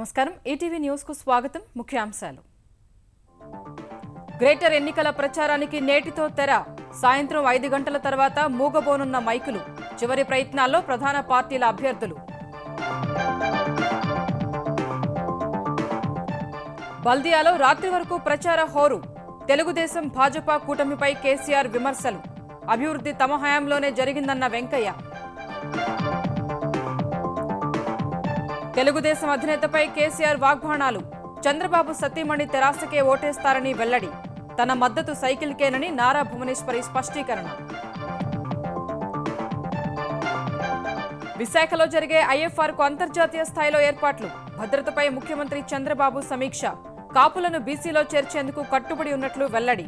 నమస్కారం ETV news కు స్వాగతం ముఖ్యాంశాలు గ్రేటర్ ఎన్నికల ప్రచారానికి నేటితో తెర సాయంత్రం 5 గంటల తర్వాత మూగబోనున్న మైకులు చివరి ప్రయత్నాల్లో ప్రధాన పార్టీల అభ్యర్థులు బల్దియాలో రాత్రి వరకు ప్రచార హోరు తెలుగుదేశం భాజపా కూటమిపై కేసీఆర్ విమర్శలు అభివృద్ధి తమ హయాంలోనే జరిగిందన్న వెంకయ్య తెలుగుదేశం అధినేతపై కేసీఆర్ వాగ్బాణాలు చంద్రబాబు సతీమణి తెరాసకే ఓటేస్తారని వెల్లడి తన మద్దతు సైకిల్కేనని నారా భువనేశ్వరి స్పష్టీకరణ విశాఖలో జరిగే ఐఎఫ్ఆర్కు అంతర్జాతీయ స్థాయిలో ఏర్పాట్లు భద్రతపై ముఖ్యమంత్రి చంద్రబాబు సమీక్ష కాపులను బీసీలో చేర్చేందుకు కట్టుబడి ఉన్నట్లు వెల్లడి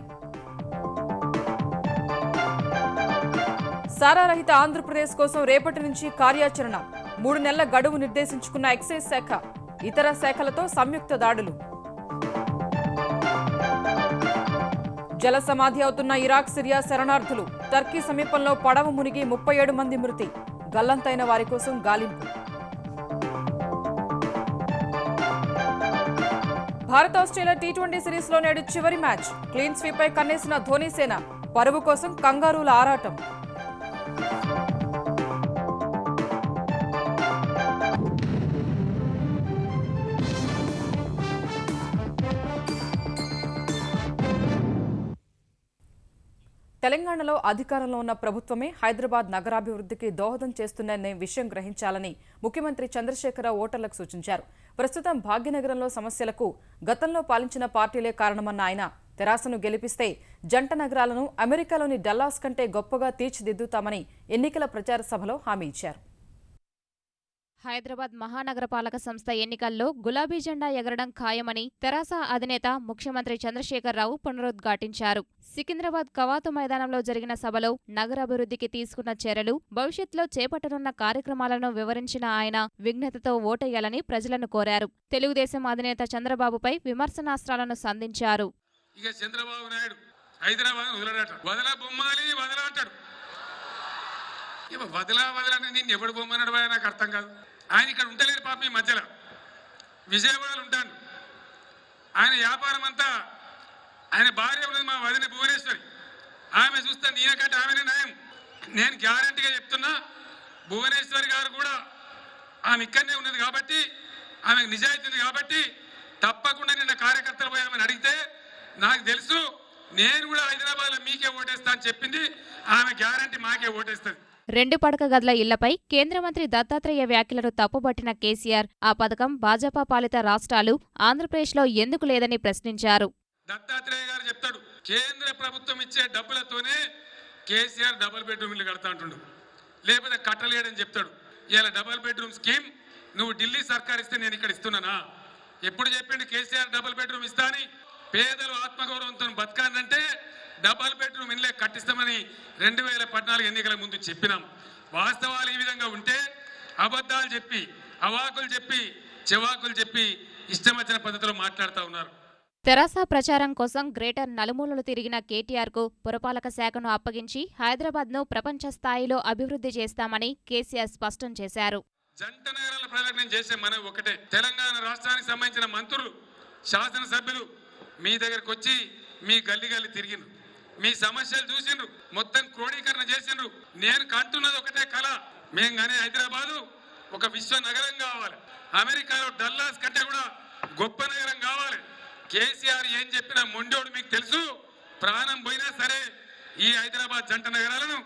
సారారహిత ఆంధ్రప్రదేశ్ కోసం రేపటి నుంచి కార్యాచరణ 3 నెలల గడువు నిర్దేశించుకున్న ఎక్సైజ్ శాఖ ఇతర శాఖలతో సంయుక్త దాడులు జల సమాధి అవుతున్న ఇరాక్ సిరియా శరణార్థులు టర్కీ సమీపంలో పడవ మునిగి 37 మంది మృతి గల్లంతైన వారి కోసం గాలింపు భారత్ ఆస్ట్రేలియా టీ20 సిరీస్లో నేడు చివరి మ్యాచ్ క్లీన్ స్వీపై కన్నేసిన ధోనీసేన పరువు కోసం కంగారూల ఆరాటం తెలంగాణలో అధికారంలో ఉన్న ప్రభుత్వమే హైదరాబాద్ నగరాభివృద్ధికి దోహదం చేస్తుందనే విషయం గ్రహించాలని ముఖ్యమంత్రి చంద్రశేఖరరావు ఓటర్లకు సూచించారు. ప్రస్తుతం భాగ్యనగరంలో సమస్యలకు గతంలో పాలించిన పార్టీలే కారణమన్న ఆయన తెరాసను గెలిపిస్తే జంట నగరాలను అమెరికాలోని డల్లాస్ కంటే గొప్పగా తీర్చిదిద్దుతామని ఎన్నికల ప్రచార సభలో హామీ ఇచ్చారు. హైదరాబాద్ మహానగరపాలక సంస్థ ఎన్నికల్లో గులాబీ జెండా ఎగరడం ఖాయమని తెరాస అధినేత ముఖ్యమంత్రి చంద్రశేఖరరావు పునరుద్ఘాటించారు. సికింద్రాబాద్ కవాతు మైదానంలో జరిగిన సభలో నగరాభివృద్ధికి తీసుకున్న చర్యలు, భవిష్యత్తులో చేపట్టనున్న కార్యక్రమాలను వివరించిన ఆయన విఘ్నతతో ఓటేయాలని ప్రజలను కోరారు. తెలుగుదేశం అధినేత చంద్రబాబుపై విమర్శనాస్త్రాలను సంధించారు. ఇక చంద్రబాబు నాయుడు హైదరాబాద్ వదలా బొమ్మాలి వదలా అంటాడు. వదలా నేను ఎవడు బొమ్మన్నాడు నాకు అర్థం కాదు. ఆయన ఇక్కడ ఉంటలేరు పాప ఈ మధ్యలో విజయవాడలో ఉంటాను. ఆయన వ్యాపారం అంతా ఆయన భార్య ఉన్నది మా వదిన భువనేశ్వరి. ఆమె చూస్తే నేనకంటే ఆమెనే నయం. నేను గ్యారంటీగా చెప్తున్నా భువనేశ్వరి గారు కూడా ఆమె ఇక్కడనే ఉన్నది కాబట్టి ఆమెకు నిజాయితీ ఉంది కాబట్టి తప్పకుండా నిన్న కార్యకర్తలు పోయి ఆమెను అడిగితే నాకు తెలుసు నేను కూడా హైదరాబాద్లో మీకే ఓటేస్తా అని చెప్పింది. ఆమె గ్యారంటీ మాకే ఓటేస్తుంది. 2 పడక గదుల ఇళ్లపై కేంద్ర మంత్రి దత్తాత్రేయ వ్యాఖ్యలను తప్పుబట్టిన కేసీఆర్ ఆ పథకం భాజపా పాలిత రాష్ట్రాలు ఆంధ్రప్రదేశ్లో ఎందుకు లేదని ప్రశ్నించారు. దత్తాత్రేయ గారు చెప్తాడు కేంద్ర ప్రభుత్వం ఇచ్చే డబ్బులతోనే కేసీఆర్ డబుల్ బెడ్రూమ్ ఇల్లు కడతా అంటుండు, లేకపోతే కట్టలేడని చెప్తాడు. ఇలా డబుల్ బెడ్రూమ్ స్కీమ్ నువ్వు ఢిల్లీ సర్కార్ ఇస్తే నేను ఇక్కడ ఇస్తున్నానా? ఎప్పుడు చెప్పిండు కేసీఆర్ డబుల్ బెడ్రూమ్ ఇస్తా అని? పేదలు ఆత్మగౌరవంతో బతకాలంటే డబుల్ బెడ్రూమ్ ఇల్లే కట్టిస్తామని 2014 ఎన్నికల ముందు చెప్పినాం. వాస్తవాలు ఈ విధంగా ఉంటే అబద్ధాలు చెప్పి అవాకులు చెప్పి చెవాకులు చెప్పి ఇష్టం వచ్చిన పద్ధతిలో మాట్లాడుతూ ఉన్నారు. తెరాస ప్రచారం కోసం గ్రేటర్ నలుమూలలు తిరిగిన కేటీఆర్కు పురపాలక శాఖను అప్పగించి హైదరాబాద్ను ప్రపంచ స్థాయిలో అభివృద్ధి చేస్తామని కేసీఆర్ స్పష్టం చేశారు. జంట నగరాల ప్రజలకు నేను చేసే మనం ఒకటే, తెలంగాణ రాష్ట్రానికి సంబంధించిన మంత్రులు శాసనసభ్యులు మీ దగ్గరకు వచ్చి మీ గల్లి గల్లి తిరిగిండ్రు, మీ సమస్యలు చూసిండ్రు, మొత్తం క్రోడీకరణ చేసిండ్రు. నేను కంటున్నది ఒకటే కళ, మేము కానీ హైదరాబాదు ఒక విశ్వ నగరం కావాలి, అమెరికాలో డల్లాస్ కంటే కూడా గొప్ప నగరం కావాలి. కేసీఆర్ ఏం చెప్పినా మొండోడు మీకు తెలుసు. ప్రాణం పోయినా సరే ఈ హైదరాబాద్ జంట నగరాలను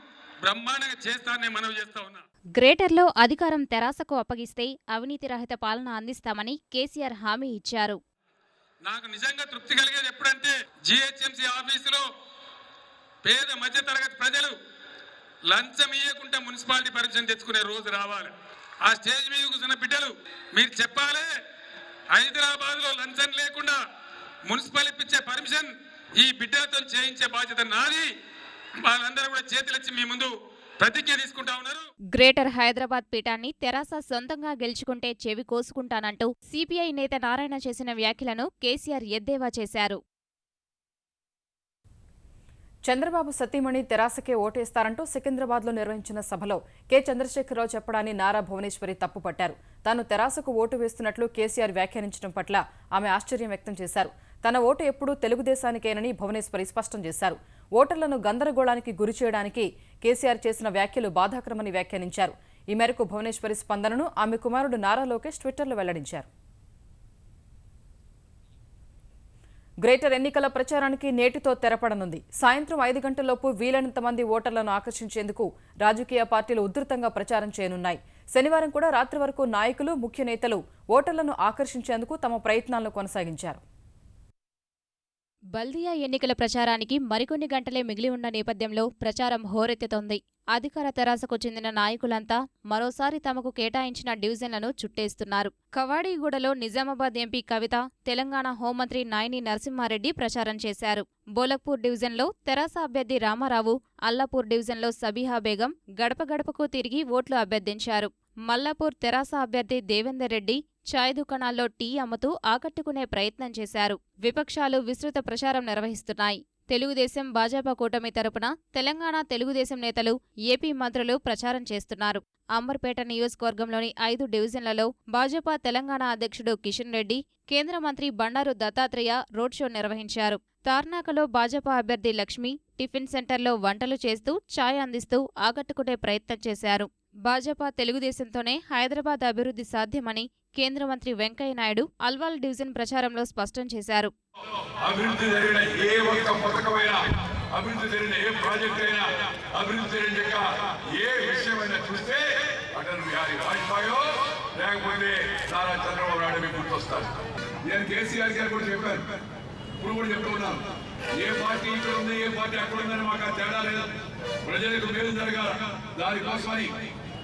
బ్రహ్మాండంగా చేస్తానని మనవి చేస్తా ఉన్నా. గ్రేటర్లో అధికారం తెరాసకు అప్పగిస్తే అవినీతి రహిత పాలన అందిస్తామని కేసీఆర్ హామీ ఇచ్చారు. నాకు నిజంగా తృప్తి కలిగేది ఎప్పుడంటే జిహెచ్ఎంసీ ఆఫీసులో పేద మధ్య తరగతి ప్రజలు లంచం ఇవ్వకుండా మున్సిపాలిటీ పర్మిషన్ తెచ్చుకునే రోజు రావాలి. ఆ స్టేజ్ మీద కూర్చున్న బిడ్డలు మీరు చెప్పాలి, హైదరాబాద్ లో లంచం లేకుండా మున్సిపల్ ఇప్పించే పర్మిషన్ ఈ బిడ్డలతో చేయించే బాధ్యత నాది. వాళ్ళందరూ కూడా చేతులెచ్చి మీ ముందు ప్రతిజ్ఞ తీసుకుంటా ఉన్నారు. గ్రేటర్ హైదరాబాద్ పీఠాన్ని తెరాస సొంతంగా గెలుచుకుంటే చెవి కోసుకుంటానంటూ సిపిఐ నేత నారాయణ చేసిన వ్యాఖ్యలను కేసీఆర్ ఎద్దేవా చేశారు. చంద్రబాబు సతీమణి తెరాసకే ఓటేస్తారంటూ సికింద్రాబాద్లో నిర్వహించిన సభలో కె చంద్రశేఖరరావు చెప్పడాన్ని నారా భువనేశ్వరి తప్పుపట్టారు. తాను తెరాసకు ఓటు వేస్తున్నట్లు కేసీఆర్ వ్యాఖ్యానించడం పట్ల ఆమె ఆశ్చర్యం వ్యక్తం చేశారు. తన ఓటు ఎప్పుడూ తెలుగుదేశానికేనని భువనేశ్వరి స్పష్టం చేశారు. ఓటర్లను గందరగోళానికి గురి చేయడానికి కేసీఆర్ చేసిన వ్యాఖ్యలు బాధాకరమని వ్యాఖ్యానించారు. ఈ మేరకు భువనేశ్వరి స్పందనను ఆమె కుమారుడు నారా లోకేష్ ట్విట్టర్లో వెల్లడించారు. గ్రేటర్ ఎన్నికల ప్రచారానికి నేటితో తెరపడనుంది. సాయంత్రం 5 గంటలలోపు వీలైనంత మంది ఓటర్లను ఆకర్షించేందుకు రాజకీయ పార్టీలు ఉధృతంగా ప్రచారం చేయనున్నాయి. శనివారం కూడా రాత్రి వరకు నాయకులు, ముఖ్య నేతలు ఓటర్లను ఆకర్షించేందుకు తమ ప్రయత్నాలను కొనసాగించారు. బల్దియా ఎన్నికల ప్రచారానికి మరికొన్ని గంటలే మిగిలి ఉన్న నేపథ్యంలో ప్రచారం హోరెత్తుతోంది. అధికార తెరాసకు చెందిన నాయకులంతా మరోసారి తమకు కేటాయించిన డివిజన్లను చుట్టేస్తున్నారు. కవాడిగూడలో నిజామాబాద్ ఎంపీ కవిత, తెలంగాణ హోంమంత్రి నాయిని నరసింహారెడ్డి ప్రచారం చేశారు. బోలక్పూర్ డివిజన్లో తెరాస అభ్యర్థి రామారావు, అల్లాపూర్ డివిజన్లో సబీహా బేగం గడప గడపకు తిరిగి ఓట్లు అభ్యర్థించారు. మల్లాపూర్ తెరాస అభ్యర్థి దేవేందర్ రెడ్డి చాయ్ దుకాణాల్లో టీ అమ్ముతూ ఆకట్టుకునే ప్రయత్నం చేశారు. విపక్షాలు విస్తృత ప్రచారం నిర్వహిస్తున్నాయి. తెలుగుదేశం, భాజపా కూటమి తరపున తెలంగాణ తెలుగుదేశం నేతలు, ఏపీ మంత్రులు ప్రచారం చేస్తున్నారు. అంబర్పేట నియోజకవర్గంలోని 5 డివిజన్లలో భాజపా తెలంగాణ అధ్యక్షుడు కిషన్ రెడ్డి, కేంద్ర మంత్రి బండారు దత్తాత్రేయ రోడ్ షో నిర్వహించారు. తార్నాకలో భాజపా అభ్యర్థి లక్ష్మి టిఫిన్ సెంటర్లో వంటలు చేస్తూ ఛాయ్ అందిస్తూ ఆకట్టుకునే ప్రయత్నం చేశారు. భాజపా తెలుగుదేశంతోనే హైదరాబాద్ అభివృద్ధి సాధ్యమని కేంద్ర మంత్రి వెంకయ్యనాయుడు అల్వాల్ డివిజన్ ప్రచారంలో స్పష్టం చేశారు. అభివృద్ధి జరిగిన ఏ ఒక్క పథకమైనా, అభివృద్ధి జరిగిన ఏ ప్రాజెక్ట్ అయినా, అభివృద్ధి జరిగిన ఏ విషయమైనా చూస్తే అటల్ బిహారీ వాజ్పేయో లేకపోతే నారా చంద్రబాబు నాయుడు మీకు గుర్తొస్తారు. నేను కేసీఆర్ గారు కూడా చెప్పాను, ఇప్పుడు కూడా చెప్తూ ఉన్నాను, ఏ పార్టీ ఇక్కడ ఉంది, ఏ పార్టీ అక్కడ ఉందని మాకు ఆ తేడా లేదు. ప్రజలకు మేలు జరగాల, దానికోసమని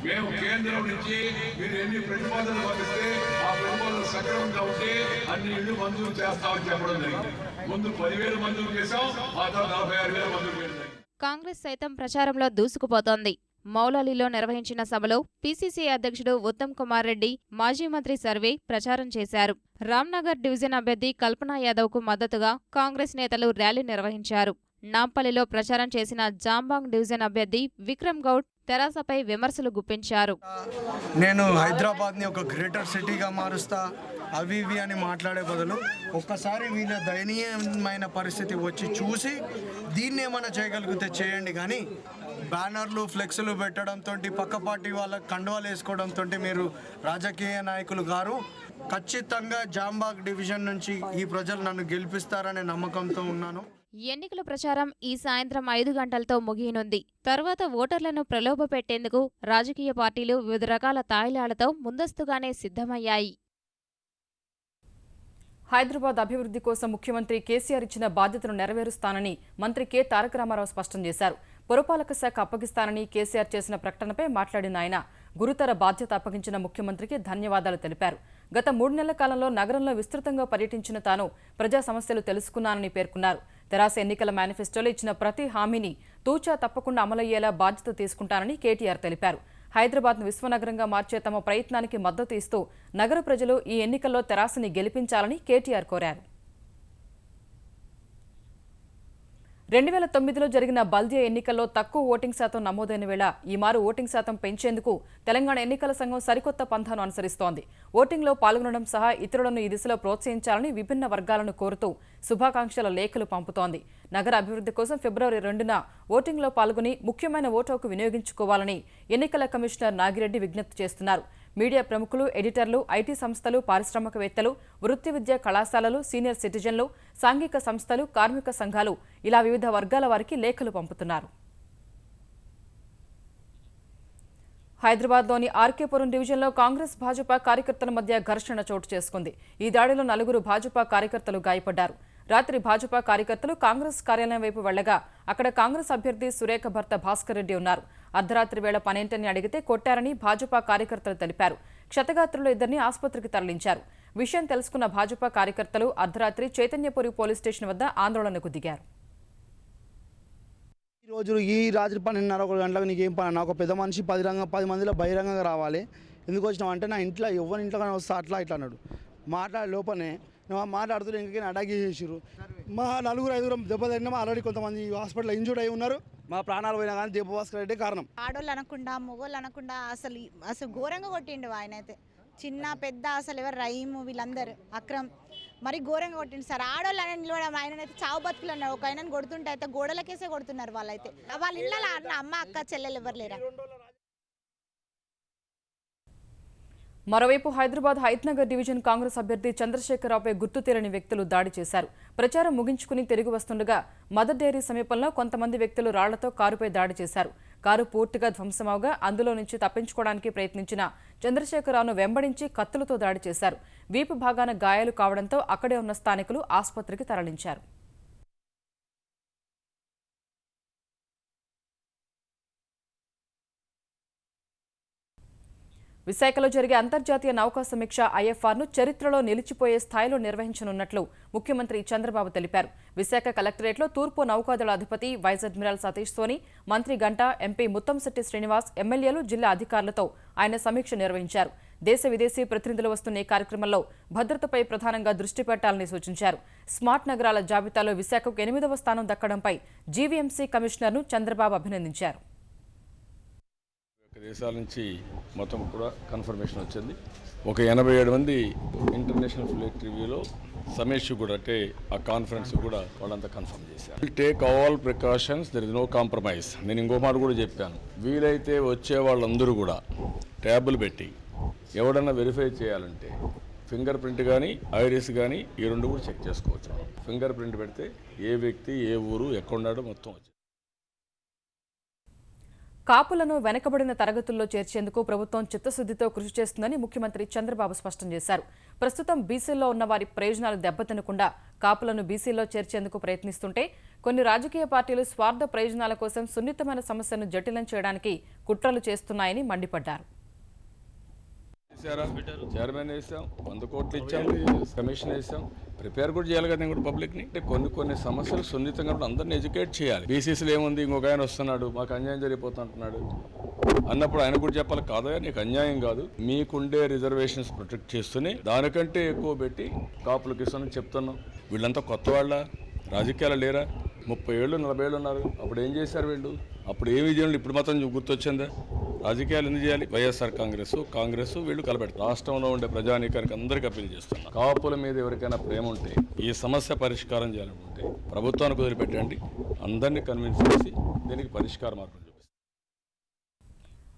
మేము కేంద్రం నుంచి మీరు ఎన్ని ప్రతిపాదనలు పంపిస్తే ఆ ప్రతిపాదనలు సక్రమంగా ఉంటే అన్ని ఇళ్లు మంజూరు చేస్తామని చెప్పడం జరిగింది. ముందు 10,000 మంజూరు చేశాం, ఆ తర్వాత 46,000 మంజూరు చేశాం. కాంగ్రెస్ సైతం ప్రచారంలో దూసుకుపోతోంది. మౌలాలీలో నిర్వహించిన సభలో పీసీసీ అధ్యక్షుడు ఉత్తమ్ కుమార్ రెడ్డి, మాజీ మంత్రి సర్వే ప్రచారం చేశారు. రామ్నగర్ డివిజన్ అభ్యర్థి కల్పనా యాదవ్కు మద్దతుగా కాంగ్రెస్ నేతలు ర్యాలీ నిర్వహించారు. నాంపల్లిలో ప్రచారం చేసిన జాంబాంగ్ డివిజన్ అభ్యర్థి విక్రమ్ గౌడ్ తెరాసపై విమర్శలు గుప్పించారు. నేను హైదరాబాద్ని ఒక గ్రేటర్ సిటీగా మారుస్తా అవి ఇవి అని మాట్లాడే బదులు ఒక్కసారి వీళ్ళ దయనీయమైన పరిస్థితి వచ్చి చూసి దీన్ని ఏమైనా చేయగలిగితే చేయండి. కానీ బ్యానర్లు, ఫ్లెక్స్లు పెట్టడంతో, పక్క పార్టీ వాళ్ళ కండువాలు వేసుకోవడంతో మీరు రాజకీయ నాయకులు గారు. ఖచ్చితంగా జాంబాగ్ డివిజన్ నుంచి ఈ ప్రజలు నన్ను గెలిపిస్తారనే నమ్మకంతో ఉన్నాను. ఎన్నికల ప్రచారం ఈ సాయంత్రం 5 గంటలతో ముగియనుంది. తరువాత ఓటర్లను ప్రలోభపెట్టేందుకు రాజకీయ పార్టీలు వివిధ రకాల తాయిలాలతో ముందస్తుగానే సిద్ధమయ్యాయి. హైదరాబాద్ అభివృద్ధి కోసం ముఖ్యమంత్రి కేసీఆర్ ఇచ్చిన బాధ్యతను నెరవేరుస్తానని మంత్రి కె తారక రామారావు స్పష్టం చేశారు. పురపాలక శాఖ అప్పగిస్తానని కేసీఆర్ చేసిన ప్రకటనపై మాట్లాడిన ఆయన గురుతర బాధ్యత అప్పగించిన ముఖ్యమంత్రికి ధన్యవాదాలు తెలిపారు. గత 3 నెలల కాలంలో నగరంలో విస్తృతంగా పర్యటించిన తాను ప్రజా సమస్యలు తెలుసుకున్నానని పేర్కొన్నారు. తెరాస ఎన్నికల మేనిఫెస్టోలో ఇచ్చిన ప్రతి హామీని తూచా తప్పకుండా అమలయ్యేలా బాధ్యత తీసుకుంటానని కేటీఆర్ తెలిపారు. హైదరాబాద్ను విశ్వనగరంగా మార్చే తమ ప్రయత్నానికి మద్దతు ఇస్తూ నగర ప్రజలు ఈ ఎన్నికల్లో తెరాసని గెలిపించాలని కేటీఆర్ కోరారు. 2009లో జరిగిన బల్దియా ఎన్నికల్లో తక్కువ ఓటింగ్ శాతం నమోదైన వేళ ఈ మారు ఓటింగ్ శాతం పెంచేందుకు తెలంగాణ ఎన్నికల సంఘం సరికొత్త పంథాను అనుసరిస్తోంది. ఓటింగ్లో పాల్గొనడం సహా ఇతరులను ఈ దిశలో ప్రోత్సహించాలని విభిన్న వర్గాలను కోరుతూ శుభాకాంక్షల లేఖలు పంపుతోంది. నగర అభివృద్ధి కోసం ఫిబ్రవరి 2న ఓటింగ్లో పాల్గొని ముఖ్యమైన ఓటు హక్కు వినియోగించుకోవాలని ఎన్నికల కమిషనర్ నాగిరెడ్డి విజ్ఞప్తి చేస్తున్నారు. మీడియా ప్రముఖులు, ఎడిటర్లు, ఐటీ సంస్థలు, పారిశ్రామికవేత్తలు, వృత్తి విద్యా కళాశాలలు, సీనియర్ సిటిజన్లు, సాంఘిక సంస్థలు, కార్మిక సంఘాలు ఇలా వివిధ వర్గాల వారికి లేఖలు పంపుతున్నారు. హైదరాబాద్లోని ఆర్కేపురం డివిజన్లో కాంగ్రెస్, భాజపా కార్యకర్తల మధ్య ఘర్షణ చోటు చేసుకుంది. ఈ దాడిలో 4 భాజపా కార్యకర్తలు గాయపడ్డారు. రాత్రి భాజపా కార్యకర్తలు కాంగ్రెస్ కార్యాలయం వైపు వెళ్లగా అక్కడ కాంగ్రెస్ అభ్యర్థి సురేఖ భర్త భాస్కర్ రెడ్డి ఉన్నారు. అర్ధరాత్రి వేళ పనేంటని అడిగితే కొట్టారని భాజపా కార్యకర్తలు తెలిపారు. క్షతగాత్రులు 2ని ఆసుపత్రికి తరలించారు. విషయం తెలుసుకున్న భాజపా కార్యకర్తలు అర్ధరాత్రి చైతన్యపురి పోలీస్ స్టేషన్ వద్ద ఆందోళనకు దిగారు. ఈ రాత్రి 12:30 గంటలకు నీకేం పని? నాకు పెద్ద మనిషి 10 మందిలో బహిరంగంగా రావాలి, ఎందుకు వచ్చినావు అంటే నా ఇంట్లో ఎవరి ఇంట్లో కానీ వస్తా అట్లా ఇట్లా అన్నాడు. మాట్లాడే లోపలనే మాట్లాడుతూ ఇంకైనా అటాక్ చేసేసారు. మా 4-5 దెబ్బ తగినా ఆల్రెడీ కొంతమంది హాస్పిటల్ ఇంజూర్డ్ అయి ఉన్నారు. మా ప్రాణాలు పోయినా కానీ దీపభాస్కర్ రెడ్డి కారణం. ఆడోళ్ళు అనకుండా మొగోళ్ళు అనకుండా అసలు ఘోరంగా కొట్టిండు ఆయన అయితే. చిన్న పెద్ద అసలు ఎవరు రైము వీళ్ళందరూ అక్రమ్ మరి ఘోరంగా కొట్టిండు సార్. ఆడోళ్ళు అని నిలవడం ఆయనైతే చావు బతుకులు అన్నారు. ఒక ఆయనను కొడుతుంటే అయితే గోడలకేసే కొడుతున్నారు వాళ్ళైతే. వాళ్ళ ఇళ్ళ అమ్మ అక్క చెల్లెలు ఎవరు లేరా? మరోవైపు హైదరాబాద్ హైత్నగర్ డివిజన్ కాంగ్రెస్ అభ్యర్థి చంద్రశేఖరరావుపై గుర్తు తెలియని వ్యక్తులు దాడి చేశారు. ప్రచారం ముగించుకుని తిరిగి వస్తుండగా మదర్ డైరీ సమీపంలో కొంతమంది వ్యక్తులు రాళ్లతో కారుపై దాడి చేశారు. కారు పూర్తిగా ధ్వంసమవగా అందులో నుంచి తప్పించుకోవడానికి ప్రయత్నించిన చంద్రశేఖరరావును వెంబడించి కత్తులతో దాడి చేశారు. వీపు భాగాన గాయాలు కావడంతో అక్కడే ఉన్న స్థానికులు ఆసుపత్రికి తరలించారు. విశాఖలో జరిగే అంతర్జాతీయ నౌకా సమీక్ష ఐఎఫ్ఆర్ను చరిత్రలో నిలిచిపోయే స్థాయిలో నిర్వహించనున్నట్లు ముఖ్యమంత్రి చంద్రబాబు తెలిపారు. విశాఖ కలెక్టరేట్లో తూర్పు నౌకాదళ అధిపతి వైస్ అడ్మిరల్ సతీష్ సోని, మంత్రి గంటా, ఎంపీ ముత్తంశెట్టి శ్రీనివాస్, ఎమ్మెల్యేలు, జిల్లా అధికారులతో ఆయన సమీక్ష నిర్వహించారు. దేశ విదేశీ ప్రతినిధులు వస్తున్న ఈ కార్యక్రమంలో భద్రతపై ప్రధానంగా దృష్టి పెట్టాలని సూచించారు. స్మార్ట్ నగరాల జాబితాలో విశాఖకు 8వ స్థానం దక్కడంపై జీవీఎంసీ కమిషనర్ను చంద్రబాబు అభినందించారు. దేశాల నుంచి మొత్తం కూడా కన్ఫర్మేషన్ వచ్చింది. ఒక 87 మంది ఇంటర్నేషనల్ ఫ్లైట్ రివ్యూలో సమేష్ కూడా అంటే ఆ కాన్ఫరెన్స్ కూడా వాళ్ళంతా కన్ఫర్మ్ చేశారు. Will take all precautions, there is no compromise. నేను ఇంకో మాట కూడా చెప్పాను, వీలైతే వచ్చే వాళ్ళందరూ కూడా ట్యాబులు పెట్టి ఎవడన్నా వెరిఫై చేయాలంటే ఫింగర్ ప్రింట్ కానీ ఐరిస్ కానీ ఈ రెండు కూడా చెక్ చేసుకోవచ్చు. ఫింగర్ ప్రింట్ పెడితే ఏ వ్యక్తి ఏ ఊరు ఎక్కడున్నాడో మొత్తం వచ్చింది. కాపులను వెనకబడిన తరగతుల్లో చేర్చేందుకు ప్రభుత్వం చిత్తశుద్దితో కృషి చేస్తుందని ముఖ్యమంత్రి చంద్రబాబు స్పష్టం చేశారు. ప్రస్తుతం బీసీల్లో ఉన్న వారి ప్రయోజనాలు దెబ్బతినకుండా కాపులను బీసీల్లో చేర్చేందుకు ప్రయత్నిస్తుంటే కొన్ని రాజకీయ పార్టీలు స్వార్థ ప్రయోజనాల కోసం సున్నితమైన సమస్యను జటిలం చేయడానికి కుట్రలు చేస్తున్నాయని మండిపడ్డారు. చైర్మన్ వేసాం, 100 కోట్లు ఇచ్చాం, కమిషన్ వేసాం, ప్రిపేర్ కూడా చేయాలి కదా కూడా పబ్లిక్ని. అంటే కొన్ని సమస్యలు సున్నితంగా అందరిని ఎడ్యుకేట్ చేయాలి. బీసీసీలో ఏముంది, ఇంకొక ఆయన వస్తున్నాడు మాకు అన్యాయం జరిగిపోతుంటున్నాడు అన్నప్పుడు ఆయన కూడా చెప్పాలి, కాదా నీకు అన్యాయం కాదు, మీకుండే రిజర్వేషన్స్ ప్రొటెక్ట్ చేస్తూనే దానికంటే ఎక్కువ పెట్టి కాపులకు ఇస్తానని చెప్తున్నాం. వీళ్ళంతా కొత్త వాళ్ళ రాజకీయాలు లేరా? 30 ఏళ్ళు 40 ఏళ్ళు ఉన్నారు. అప్పుడు ఏం చేశారు వీళ్ళు? అప్పుడు ఏమి చేయాలి? ఇప్పుడు మాత్రం గుర్తొచ్చిందా? రాజకీయాలు ఎందుకు చేయాలి? వైఎస్ఆర్ కాంగ్రెస్ వీళ్ళు కలబెట్టారు. రాష్ట్రంలో ఉండే ప్రజానీకానికి అందరికీ అప్పీల్ చేస్తున్నారు, కాపుల మీద ఎవరికైనా ప్రేమ ఉంటే ఈ సమస్య పరిష్కారం చేయాలనుకుంటే ప్రభుత్వానికి వదిలిపెట్టండి, అందరినీ కన్విన్స్ చేసి దీనికి పరిష్కార మార్గం చూపిస్తారు.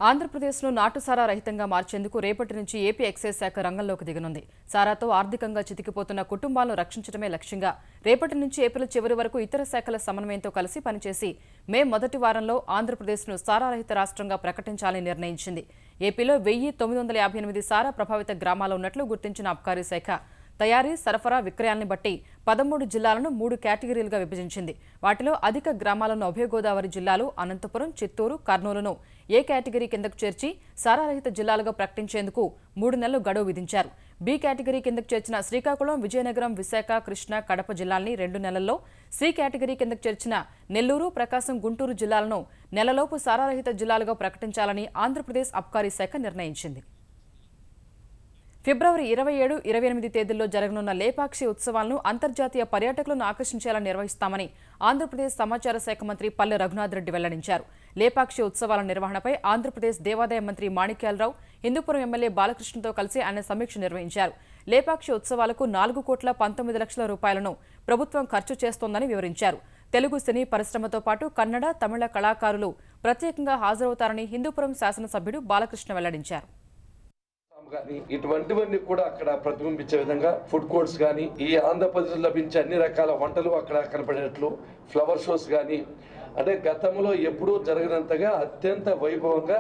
ఆంధ్రప్రదేశ్ను నాటుసారా రహితంగా మార్చేందుకు రేపటి నుంచి ఏపీ ఎక్సైజ్ శాఖ రంగంలోకి దిగనుంది. సారాతో ఆర్థికంగా చితికిపోతున్న కుటుంబాలను రక్షించడమే లక్ష్యంగా రేపటి నుంచి ఏప్రిల్ చివరి వరకు ఇతర శాఖల సమన్వయంతో కలిసి పనిచేసి మే మొదటి వారంలో ఆంధ్రప్రదేశ్ను సారారహిత రాష్ట్రంగా ప్రకటించాలని నిర్ణయించింది. ఏపీలో 1958 సారా ప్రభావిత గ్రామాలు ఉన్నట్లు గుర్తించిన అబ్కారీ శాఖ తయారీ, సరఫరా, విక్రయాల్ని బట్టి 13 జిల్లాలను 3 కేటగిరీలుగా విభజించింది. వాటిలో అధిక గ్రామాలను ఉభయ గోదావరి జిల్లాలు అనంతపురం, చిత్తూరు, కర్నూలును ఏ కేటగిరీ కిందకు చేర్చి సారారహిత జిల్లాలుగా ప్రకటించేందుకు 3 నెలలు గడువు విధించారు. బి కేటగిరీ కిందకు చేర్చిన శ్రీకాకుళం, విజయనగరం, విశాఖ, కృష్ణా, కడప జిల్లాల్ని 2 నెలల్లో, సి కేటగిరీ కిందకు చేర్చిన నెల్లూరు, ప్రకాశం, గుంటూరు జిల్లాలను నెలలోపు సారారహిత జిల్లాలుగా ప్రకటించాలని ఆంధ్రప్రదేశ్ అబ్కారీ శాఖ నిర్ణయించింది. ఫిబ్రవరి 27, 28 తేదీల్లో జరగనున్న లేపాక్షి ఉత్సవాలను అంతర్జాతీయ పర్యాటకులను ఆకర్షించేలా నిర్వహిస్తామని ఆంధ్రప్రదేశ్ సమాచార శాఖ మంత్రి పల్లె రఘునాథ్ రెడ్డి వెల్లడించారు. లేపాక్షి ఉత్సవాల నిర్వహణపై ఆంధ్రప్రదేశ్ దేవాదాయ మంత్రి మాణిక్యాలరావు, హిందూపురం ఎమ్మెల్యే బాలకృష్ణతో కలిసి ఆయన సమీక్ష నిర్వహించారు. లేపాక్షి ఉత్సవాలకు 4,19,00,000 రూపాయలను ప్రభుత్వం ఖర్చు చేస్తోందని వివరించారు. తెలుగు సినీ పరిశ్రమతో పాటు కన్నడ, తమిళ కళాకారులు ప్రత్యేకంగా హాజరవుతారని హిందూపురం శాసనసభ్యుడు బాలకృష్ణ వెల్లడించారు. కానీ ఇటువంటివన్నీ కూడా అక్కడ ప్రతిబింబించే విధంగా ఫుడ్ కోర్ట్స్ కానీ, ఈ ఆంధ్రప్రదేశ్లో లభించే అన్ని రకాల వంటలు అక్కడ కనపడేట్లు, ఫ్లవర్ షోస్ కానీ, అంటే గతంలో ఎప్పుడూ జరగనంతగా అత్యంత వైభవంగా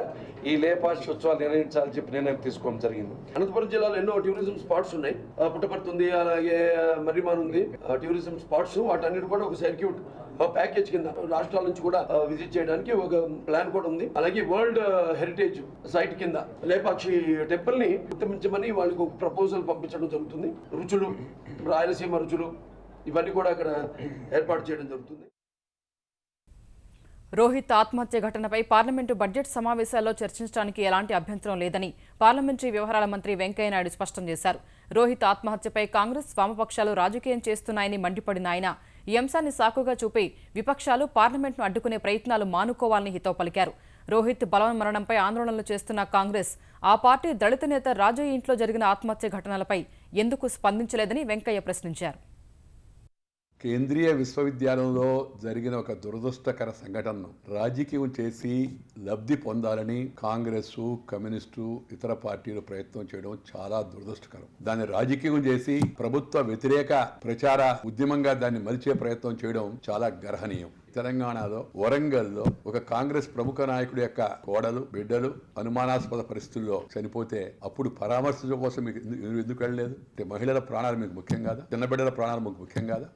ఈ లేపాక్షి ఉత్సవాలు నిర్వహించాలని చెప్పి నిర్ణయం తీసుకోవడం జరిగింది. అనంతపురం జిల్లాలో ఎన్నో టూరిజం స్పాట్స్ ఉన్నాయి. పుట్టపర్తి ఉంది, అలాగే మర్రిమాన్ ఉంది, టూరిజం స్పాట్స్. వాటన్నిటి కూడా ఒక సర్క్యూట్ ప్యాకేజ్ కింద రాష్ట్రాల నుంచి కూడా విజిట్ చేయడానికి ఒక ప్లాన్ కూడా ఉంది. అలాగే వరల్డ్ హెరిటేజ్ సైట్ కింద లేపాక్షి టెంపుల్ ని గుర్తించమని వాళ్ళకి ఒక ప్రపోజల్ పంపించడం జరుగుతుంది. రుచులు, రాయలసీమ రుచులు, ఇవన్నీ కూడా అక్కడ ఏర్పాటు చేయడం జరుగుతుంది. రోహిత్ ఆత్మహత్య ఘటనపై పార్లమెంటు బడ్జెట్ సమావేశాల్లో చర్చించడానికి ఎలాంటి అభ్యంతరం లేదని పార్లమెంటరీ వ్యవహారాల మంత్రి వెంకయ్యనాయుడు స్పష్టం చేశారు. రోహిత్ ఆత్మహత్యపై కాంగ్రెస్ వామపక్షాలు రాజకీయం చేస్తున్నాయని మండిపడిన ఆయన ఈ అంశాన్ని సాకుగా చూపి విపక్షాలు పార్లమెంట్ను అడ్డుకునే ప్రయత్నాలు మానుకోవాలని హితవు పలికారు. రోహిత్ బలవన్మరణంపై ఆందోళనలు చేస్తున్న కాంగ్రెస్ ఆ పార్టీ దళిత నేత రాజయ్య ఇంట్లో జరిగిన ఆత్మహత్య ఘటనలపై ఎందుకు స్పందించలేదని వెంకయ్య ప్రశ్నించారు. కేంద్రీయ విశ్వవిద్యాలయంలో జరిగిన ఒక దురదృష్టకర సంఘటనను రాజకీయం చేసి లబ్ధి పొందాలని కాంగ్రెస్, కమ్యూనిస్టు, ఇతర పార్టీలు ప్రయత్నం చేయడం చాలా దురదృష్టకరం. దాన్ని రాజకీయం చేసి ప్రభుత్వ వ్యతిరేక ప్రచార ఉద్యమంగా దాన్ని మలిచే ప్రయత్నం చేయడం చాలా గర్హనీయం. తెలంగాణలో వరంగల్లో ఒక కాంగ్రెస్ ప్రముఖ నాయకుడి యొక్క కోడలు, బిడ్డలు అనుమానాస్పద పరిస్థితుల్లో చనిపోతే అప్పుడు పరామర్శించడం కోసం మీకు ఎందుకు వెళ్ళలేదు? మహిళల ప్రాణాలు మీకు ముఖ్యం కాదా? చిన్న బిడ్డల ప్రాణాలు మీకు ముఖ్యం కాదా?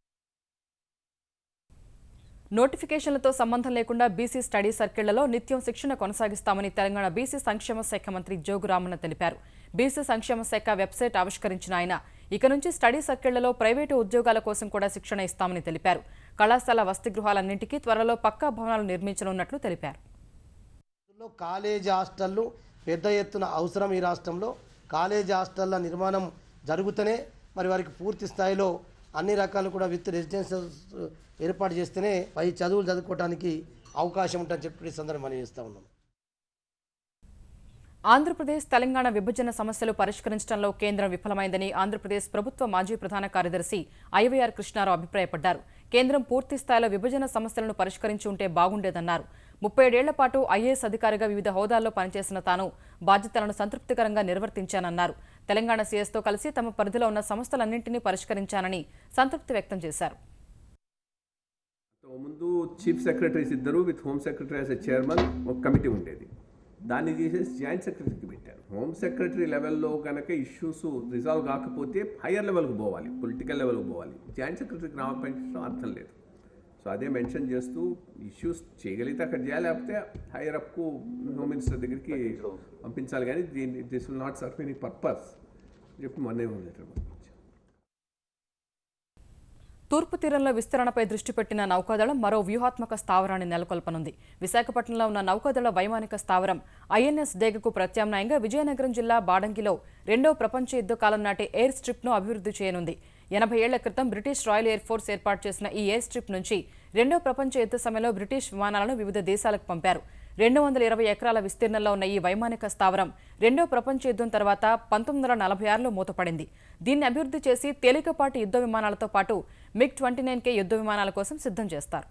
నోటిఫికేషన్లతో సంబంధం లేకుండా బీసీ స్టడీ సర్కిళ్లలో నిత్యం శిక్షణ కొనసాగిస్తామని తెలంగాణ బీసీ సంక్షేమ శాఖ మంత్రి జోగురామన్న తెలిపారు. బీసీ సంక్షేమ శాఖ వెబ్సైట్ ఆవిష్కరించిన ఆయన ఇక నుంచి స్టడీ సర్కిళ్లలో ప్రైవేటు ఉద్యోగాల కోసం కూడా శిక్షణ ఇస్తామని తెలిపారు. కళాశాల వసతి గృహాలన్నింటికీ త్వరలో పక్కా భవనాలు నిర్మించనున్నట్లు తెలిపారు. కాలేజీ హాస్టళ్లు పెద్ద ఎత్తున అవసరం. ఈ రాష్ట్రంలో కాలేజీ హాస్టళ్ల నిర్మాణం జరుగుతూనే మరి వారికి పూర్తి స్థాయిలో అన్ని రకాలు కూడా విత్ రెసిడెన్షియల్ ఏర్పాటు చేస్తేనే పై చదువులు చదువుకోవడానికి అవకాశం ఉంటుందని చెప్పి సందర్భం మనం చేస్తూ ఉన్నాం. ఆంధ్రప్రదేశ్ తెలంగాణ విభజన సమస్యలు పరిష్కరించడంలో కేంద్రం విఫలమైందని ఆంధ్రప్రదేశ్ ప్రభుత్వ మాజీ ప్రధాన కార్యదర్శి ఐవైఆర్ కృష్ణారావు అభిప్రాయపడ్డారు. కేంద్రం పూర్తి స్థాయిలో విభజన సమస్యలను పరిష్కరించి ఉంటే బాగుండేదన్నారు. 37 ఏళ్ల పాటు ఐఏఎస్ అధికారిగా వివిధ హోదాల్లో పనిచేసిన తాను బాధ్యతలను సంతృప్తికరంగా నిర్వర్తించానన్నారు. తెలంగాణ సీఎస్తో కలిసి తమ పరిధిలో ఉన్న సమస్యలన్నింటినీ పరిష్కరించానని సంతృప్తి వ్యక్తం చేశారు. ముందు చీఫ్ సెక్రటరీస్ ఇద్దరు with home secretary as a chairman ఒక కమిటీ ఉండేది. దాన్ని తీసేసి జాయింట్ సెక్రటరీకి పెట్టారు. హోమ్ సెక్రటరీ లెవెల్లో కనుక ఇష్యూస్ రిజాల్వ్ కాకపోతే హయ్యర్ లెవెల్కి పోవాలి, పొలిటికల్ లెవెల్కి పోవాలి. జాయింట్ సెక్రటరీకి రావడం అర్థం లేదు. సో అదే మెన్షన్ చేస్తూ ఇష్యూస్ చేయగలిగితే అక్కడ చేయాలి, లేకపోతే హైయర్ అప్కు హోమ్ మినిస్టర్ దగ్గరికి పంపించాలి. కానీ this will not serve any purpose చెప్పి మొన్నే ఉండేటప్పుడు. తూర్పు తీరంలో విస్తరణపై దృష్టి పెట్టిన నౌకాదళం మరో వ్యూహాత్మక స్థావరాన్ని నెలకొల్పనుంది. విశాఖపట్నంలో ఉన్న నౌకాదళ వైమానిక స్థావరం ఐఎన్ఎస్ డేగకు ప్రత్యామ్నాయంగా విజయనగరం జిల్లా బాడంగిలో 2వ ప్రపంచ యుద్ధ కాలం నాటి ఎయిర్ స్ట్రిప్ను అభివృద్ధి చేయనుంది. 80 ఏళ్ల క్రితం బ్రిటిష్ రాయల్ ఎయిర్ ఫోర్స్ ఏర్పాటు చేసిన ఈ ఎయిర్ స్ట్రిప్ నుంచి 2వ ప్రపంచ యుద్ధ సమయంలో బ్రిటిష్ విమానాలను వివిధ దేశాలకు పంపారు. 220 ఎకరాల విస్తీర్ణంలో ఉన్న ఈ వైమానిక స్థావరం 2వ ప్రపంచ యుద్ధం తర్వాత 1946లో మూతపడింది. దీన్ని అభివృద్ధి చేసి తేలికపాటి యుద్ధ విమానాలతో పాటు MiG-29K యుద్ధ విమానాల కోసం సిద్ధం చేస్తారు.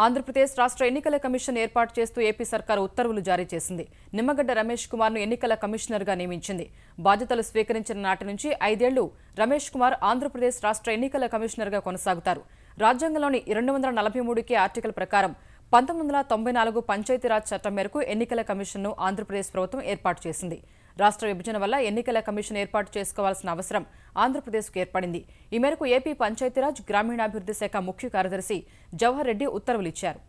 ఆంధ్రప్రదేశ్ రాష్ట్ర ఎన్నికల కమిషన్ ఏర్పాటు చేస్తూ ఏపీ సర్కారు ఉత్తర్వులు జారీ చేసింది. నిమ్మగడ్డ రమేష్ కుమార్ను ఎన్నికల కమిషనర్గా నియమించింది. బాధ్యతలు స్వీకరించిన నాటి నుంచి 5 ఏళ్లు రమేష్ కుమార్ ఆంధ్రప్రదేశ్ రాష్ట్ర ఎన్నికల కమిషనర్గా కొనసాగుతారు. రాజ్యాంగంలోని 243 ఆర్టికల్ ప్రకారం 1994 పంచాయతీరాజ్ చట్టం మేరకు ఎన్నికల కమిషన్ను ఆంధ్రప్రదేశ్ ప్రభుత్వం ఏర్పాటు చేసింది. రాష్ట్ర విభజన వల్ల ఎన్నికల కమిషన్ ఏర్పాటు చేసుకోవాల్సిన అవసరం ఆంధ్రప్రదేశ్కు ఏర్పడింది. ఈ మేరకు ఏపీ పంచాయతీరాజ్ గ్రామీణాభివృద్ధి శాఖ ముఖ్య కార్యదర్శి జవహర్ రెడ్డి ఉత్తర్వులిచ్చారు.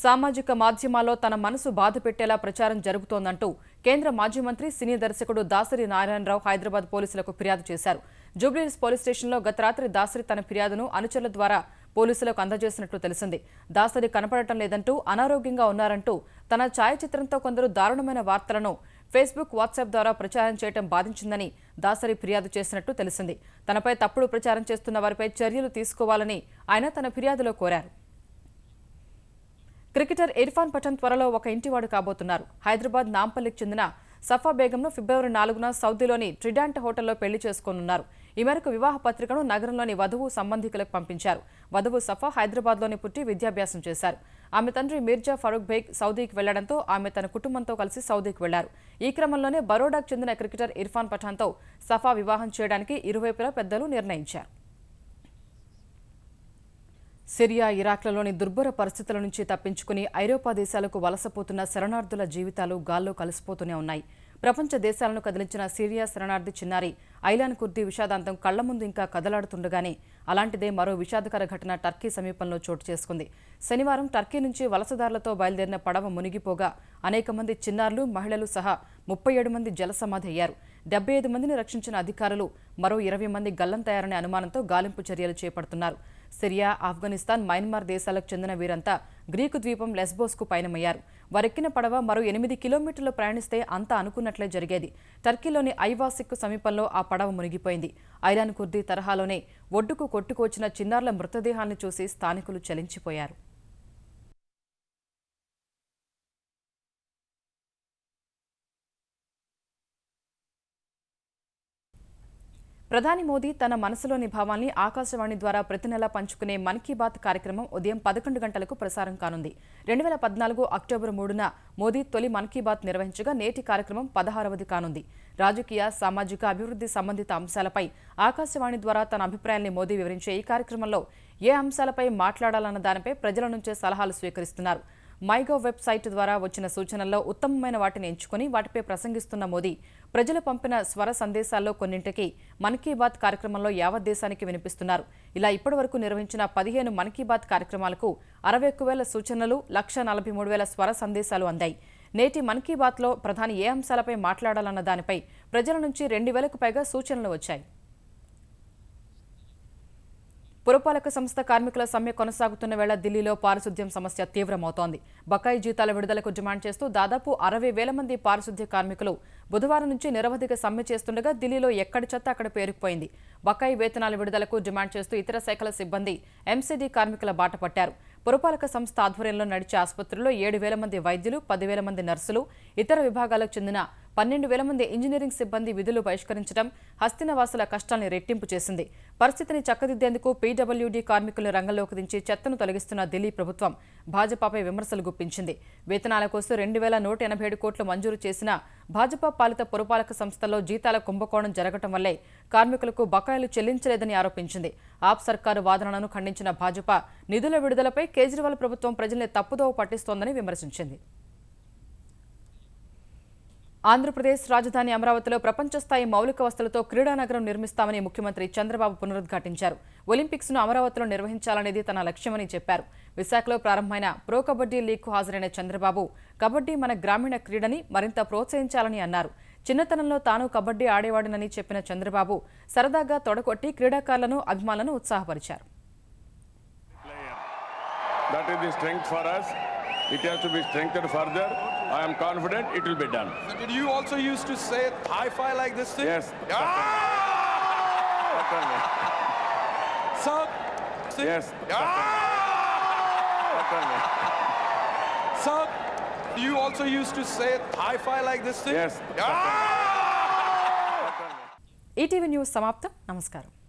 సామాజిక మాధ్యమాల్లో తన మనసు బాధ పెట్టేలా ప్రచారం జరుగుతోందంటూ కేంద్ర మాజీ మంత్రి సినీ దర్శకుడు దాసరి నారాయణరావు హైదరాబాద్ పోలీసులకు ఫిర్యాదు చేశారు. జూబ్లీహిల్స్ పోలీస్ స్టేషన్లో గత రాత్రి దాసరి తన ఫిర్యాదును అనుచరుల ద్వారా పోలీసులకు అందజేసినట్లు తెలిసింది. దాసరి కనపడటం లేదంటూ, అనారోగ్యంగా ఉన్నారంటూ తన ఛాయాచిత్రంతో కొందరు దారుణమైన వార్తలను ఫేస్బుక్, వాట్సాప్ ద్వారా ప్రచారం చేయడం బాధించిందని దాసరి ఫిర్యాదు చేసినట్టు తెలిసింది. తనపై తప్పుడు ప్రచారం చేస్తున్న వారిపై చర్యలు తీసుకోవాలని ఆయన తన ఫిర్యాదులో కోరారు. క్రికెటర్ ఇర్ఫాన్ పఠాన్ త్వరలో ఒక ఇంటివాడు కాబోతున్నారు. హైదరాబాద్ నాంపల్లికి చెందిన సఫా బేగంను ఫిబ్రవరి 4న సౌదీలోని ట్రిడాంట్ హోటల్లో పెళ్లి చేసుకోనున్నారు. ఈ మేరకు వివాహ పత్రికను నగరంలోని వధువు సంబంధికులకు పంపించారు. వధువు సఫా హైదరాబాద్లోని పుట్టి విద్యాభ్యాసం చేశారు. ఆమె తండ్రి మీర్జా ఫరూక్ బేగ్ సౌదీకి వెళ్లడంతో ఆమె తన కుటుంబంతో కలిసి సౌదీకి వెళ్లారు. ఈ క్రమంలోనే బరోడాకు చెందిన క్రికెటర్ ఇర్ఫాన్ పఠాన్తో సఫా వివాహం చేయడానికి ఇరువైపులా పెద్దలు నిర్ణయించారు. సిరియా, ఇరాక్లలోని దుర్భర పరిస్థితుల నుంచి తప్పించుకుని ఐరోపా దేశాలకు వలసపోతున్న శరణార్థుల జీవితాలు గాల్లో కలిసిపోతూనే ఉన్నాయి. ప్రపంచ దేశాలను కదిలించిన సిరియా శరణార్థి చిన్నారి ఐలాన్ కుర్దీ విషాదాంతం కళ్ల ముందు ఇంకా కదలాడుతుండగానే అలాంటిదే మరో విషాదకర ఘటన టర్కీ సమీపంలో చోటు చేసుకుంది. శనివారం టర్కీ నుంచి వలసదారులతో బయలుదేరిన పడవ మునిగిపోగా అనేక మంది చిన్నారులు, మహిళలు సహా 37 మంది జలసమాధి అయ్యారు. 75 మందిని రక్షించిన అధికారులు మరో 20 మంది గల్లంతయ్యారనే అనుమానంతో గాలింపు చర్యలు చేపడుతున్నారు. సిరియా, ఆఫ్ఘనిస్తాన్, మయన్మార్ దేశాలకు చెందిన వీరంతా గ్రీకు ద్వీపం లెస్బోస్కు పయనమయ్యారు. వారెక్కిన పడవ మరో 8 కిలోమీటర్లు ప్రయాణిస్తే అంతా అనుకున్నట్లే జరిగేది. టర్కీలోని ఐవాసిక్ సమీపంలో ఆ పడవ మునిగిపోయింది. ఐరాన్ కుర్దీ తరహాలోనే ఒడ్డుకు కొట్టుకొచ్చిన చిన్నారుల మృతదేహాలను చూసి స్థానికులు చలించిపోయారు. ప్రధాని మోదీ తన మనసులోని భావాల్ని ఆకాశవాణి ద్వారా ప్రతి నెలా పంచుకునే మన్ కీ బాత్ కార్యక్రమం ఉదయం 11 గంటలకు ప్రసారం కానుంది. 2014 అక్టోబర్ 3న మోదీ తొలి మన్ కీ బాత్ నిర్వహించగా నేటి కార్యక్రమం 16వది కానుంది. రాజకీయ, సామాజిక, అభివృద్ధి సంబంధిత అంశాలపై ఆకాశవాణి ద్వారా తన అభిప్రాయాల్ని మోదీ వివరించే ఈ కార్యక్రమంలో ఏ అంశాలపై మాట్లాడాలన్న దానిపై ప్రజల నుంచే సలహాలు స్వీకరిస్తున్నారు. మైగవ్ వెబ్సైట్ ద్వారా వచ్చిన సూచనల్లో ఉత్తమమైన వాటిని ఎంచుకుని వాటిపై ప్రసంగిస్తున్న మోదీ ప్రజలు పంపిన స్వర సందేశాల్లో కొన్నింటికి మన్ కీ బాత్ కార్యక్రమంలో యావత్ దేశానికి వినిపిస్తున్నారు. ఇలా ఇప్పటివరకు నిర్వహించిన 15 మన్ కీ బాత్ కార్యక్రమాలకు 61,000 సూచనలు, 1,43,000 స్వర సందేశాలు అందాయి. నేటి మన్ కీ బాత్లో ప్రధాని ఏ అంశాలపై మాట్లాడాలన్న దానిపై ప్రజల నుంచి 2,000కు పైగా సూచనలు వచ్చాయి. పురపాలక సంస్థ కార్మికుల సమ్మె కొనసాగుతున్న వేళ ఢిల్లీలో పారిశుద్ధ్యం సమస్య తీవ్రమవుతోంది. బకాయి జీతాల విడుదలకు డిమాండ్ చేస్తూ దాదాపు 60,000 మంది పారిశుద్ధ్య కార్మికులు బుధవారం నుంచి నిరవధిక సమ్మె చేస్తుండగా ఢిల్లీలో ఎక్కడి చెత్త అక్కడ పేరుకుపోయింది. బకాయి వేతనాల విడుదలకు డిమాండ్ చేస్తూ ఇతర శాఖల సిబ్బంది ఎంసీడీ కార్మికుల బాట పట్టారు. పురపాలక సంస్థ ఆధ్వర్యంలో నడిచే ఆసుపత్రుల్లో 7,000 మంది వైద్యులు, 10,000 మంది నర్సులు, ఇతర విభాగాలకు చెందిన 12,000 మంది ఇంజనీరింగ్ సిబ్బంది విధులు బహిష్కరించడం హస్తినవాసుల కష్టాన్ని రెట్టింపు చేసింది. పరిస్థితిని చక్కదిద్దేందుకు పీడబ్ల్యూడీ కార్మికులను రంగంలోకి దించి చెత్తను తొలగిస్తున్న ఢిల్లీ ప్రభుత్వం భాజపాపై విమర్శలు గుప్పించింది. వేతనాల కోసం 2,187 కోట్లు మంజూరు చేసిన భాజపా పాలిత పురపాలక సంస్థల్లో జీతాల కుంభకోణం జరగటం వల్లే కార్మికులకు బకాయిలు చెల్లించలేదని ఆరోపించింది. ఆప్ సర్కారు వాదనలను ఖండించిన భాజపా నిధుల విడుదలపై కేజ్రీవాల్ ప్రభుత్వం ప్రజల్ని తప్పుదోవ పట్టిస్తోందని విమర్శించింది. ఆంధ్రప్రదేశ్ రాజధాని అమరావతిలో ప్రపంచస్థాయి మౌలిక వసతులతో క్రీడానగరం నిర్మిస్తామని ముఖ్యమంత్రి చంద్రబాబు పునరుద్ఘాటించారు. ఒలింపిక్స్ను అమరావతిలో నిర్వహించాలనేది తన లక్ష్యమని చెప్పారు. విశాఖలో ప్రారంభమైన ప్రో కబడ్డీ లీగ్కు హాజరైన చంద్రబాబు కబడ్డీ మన గ్రామీణ క్రీడని మరింత ప్రోత్సహించాలని అన్నారు. చిన్నతనంలో తాను కబడ్డీ ఆడేవాడినని చెప్పిన చంద్రబాబు సరదాగా తొడగొట్టి క్రీడాకారులను, అభిమానులను ఉత్సాహపరిచారు. It has to be strengthened further. I am confident it will be done. But did you also used to say hi-fi like this thing? Yes. Sir? Yes. Sir, you also used to say hi-fi like this thing? Yes. ETV news సమాప్తం. నమస్కారం.